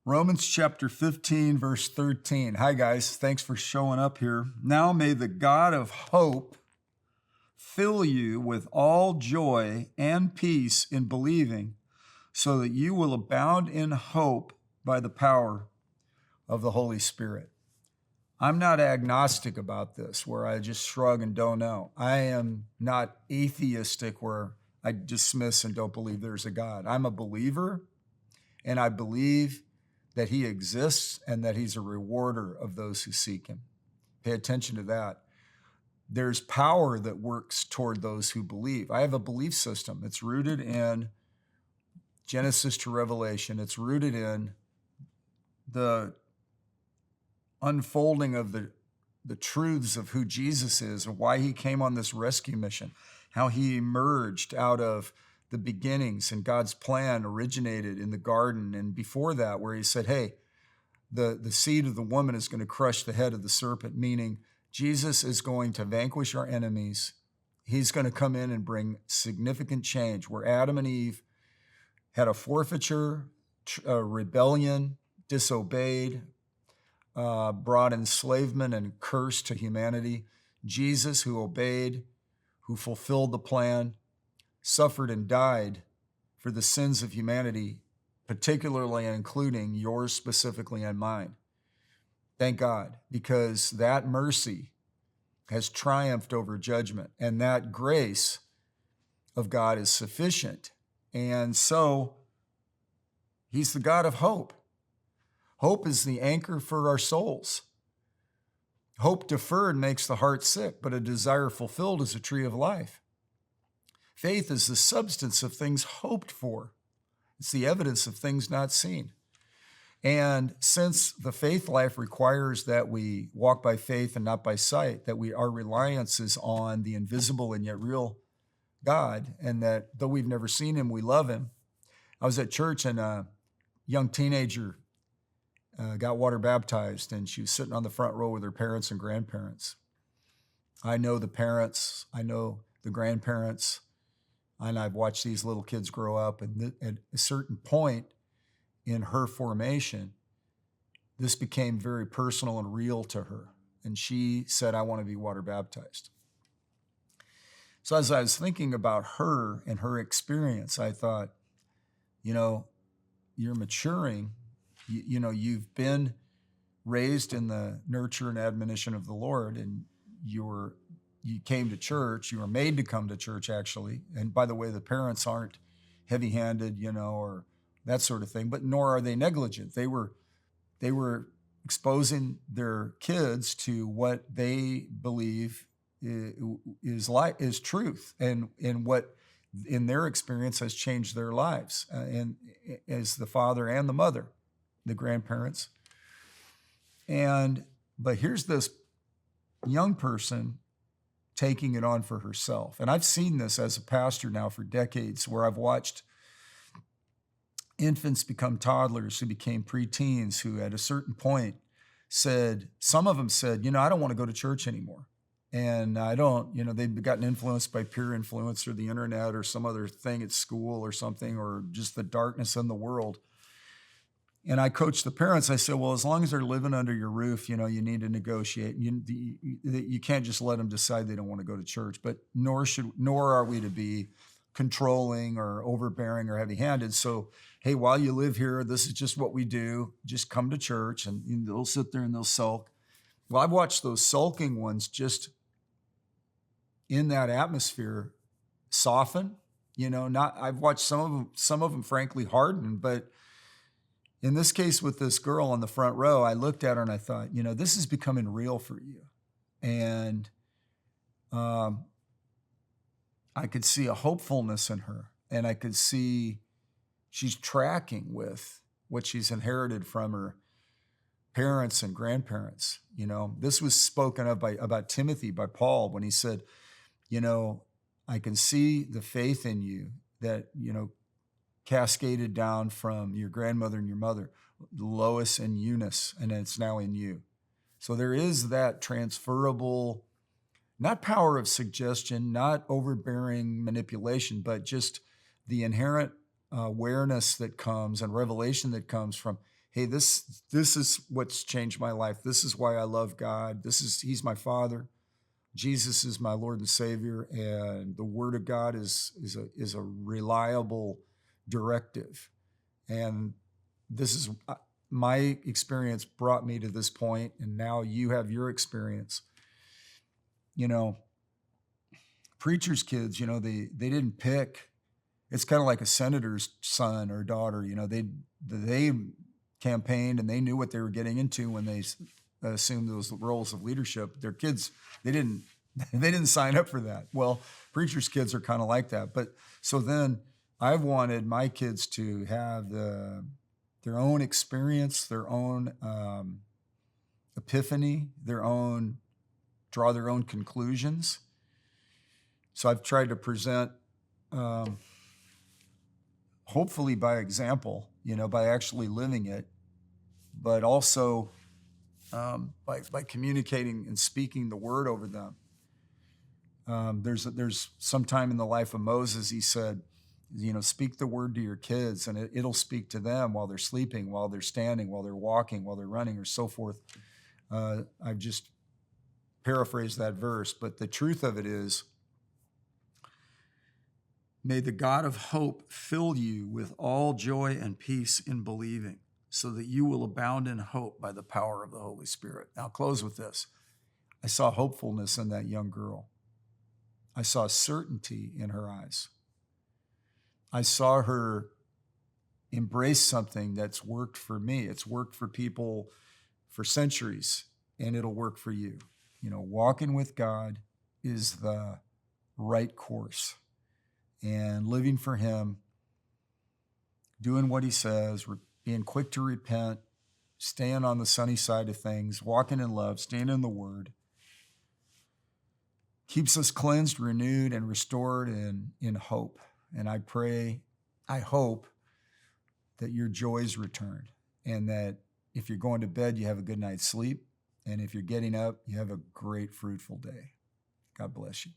Romans chapter 15, verse 13. Hi, guys. Thanks for showing up here. Now may the God of hope fill you with all joy and peace in believing, so that you will abound in hope by the power of the Holy Spirit. I'm not agnostic about this, where I just shrug and don't know. I am not atheistic, where I dismiss and don't believe there's a God. I'm a believer, and I believe that he exists and that he's a rewarder of those who seek him. Pay attention to that. There's power that works toward those who believe. I have a belief system. It's rooted in Genesis to Revelation. It's rooted in the unfolding of the truths of who Jesus is and why he came on this rescue mission, how he emerged out of the beginnings, and God's plan originated in the garden. And before that, where he said, hey, the seed of the woman is going to crush the head of the serpent, meaning Jesus is going to vanquish our enemies. He's going to come in and bring significant change. Where Adam and Eve had a forfeiture, a rebellion, disobeyed, brought enslavement and curse to humanity, Jesus, who obeyed, who fulfilled the plan, suffered and died for the sins of humanity, particularly and including yours specifically and mine. Thank God, because that mercy has triumphed over judgment, and that grace of God is sufficient. And so he's the God of hope. Hope is the anchor for our souls. Hope deferred makes the heart sick, but a desire fulfilled is a tree of life. Faith is the substance of things hoped for. It's the evidence of things not seen. And since the faith life requires that we walk by faith and not by sight, that our reliance is on the invisible and yet real God, and that though we've never seen him, we love him. I was at church, and a young teenager got water baptized, and she was sitting on the front row with her parents and grandparents. I know the parents, I know the grandparents, and I've watched these little kids grow up, and at a certain point in her formation, this became very personal and real to her. And she said, I want to be water baptized. So as I was thinking about her and her experience, I thought, you're maturing. You've been raised in the nurture and admonition of the Lord, and you came to church. You were made to come to church, actually. And by the way, the parents aren't heavy-handed, or that sort of thing, but nor are they negligent. They were exposing their kids to what they believe is truth, and what in their experience has changed their lives, and as the father and the mother, the grandparents. But here's this young person taking it on for herself. And I've seen this as a pastor now for decades, where I've watched infants become toddlers, who became preteens, who at a certain point some of them said, I don't want to go to church anymore. And I don't, they've gotten influenced by peer influence or the internet or some other thing at school or something, or just the darkness in the world. And I coached the parents. I said, well, as long as they're living under your roof, you need to negotiate. You can't just let them decide they don't want to go to church, but nor are we to be controlling or overbearing or heavy-handed. So, hey, while you live here, this is just what we do. Just come to church, and they'll sit there and they'll sulk. Well, I've watched those sulking ones just in that atmosphere soften. I've watched some of them frankly harden, but in this case with this girl on the front row, I looked at her and I thought, this is becoming real for you. And I could see a hopefulness in her, and I could see she's tracking with what she's inherited from her parents and grandparents. This was spoken of about Timothy by Paul when he said, I can see the faith in you that, cascaded down from your grandmother and your mother, Lois and Eunice, and it's now in you. So there is that transferable, not power of suggestion, not overbearing manipulation, but just the inherent awareness that comes and revelation that comes from, hey, this is what's changed my life. This is why I love God. He's my Father. Jesus is my Lord and Savior, and the Word of God is a reliable directive. And this is my experience brought me to this point, and now you have your experience. You know, preachers' kids, they didn't pick. It's kind of like a senator's son or daughter. They campaigned and they knew what they were getting into when they assumed those roles of leadership. Their kids, they didn't they didn't sign up for that. Well, preachers' kids are kind of like that. But so then I've wanted my kids to have their own experience, their own epiphany, draw their own conclusions. So I've tried to present, hopefully by example, by actually living it, but also by communicating and speaking the word over them. There's some time in the life of Moses, he said, speak the word to your kids, and it'll speak to them while they're sleeping, while they're standing, while they're walking, while they're running, or so forth. I've just paraphrased that verse, but the truth of it is, may the God of hope fill you with all joy and peace in believing, so that you will abound in hope by the power of the Holy Spirit. Now, I'll close with this. I saw hopefulness in that young girl. I saw certainty in her eyes. I saw her embrace something that's worked for me. It's worked for people for centuries, and it'll work for you. Walking with God is the right course. And living for him, doing what he says, being quick to repent, staying on the sunny side of things, walking in love, staying in the word, keeps us cleansed, renewed, and restored in hope. And I hope that your joys return, and that if you're going to bed, you have a good night's sleep. And if you're getting up, you have a great, fruitful day. God bless you.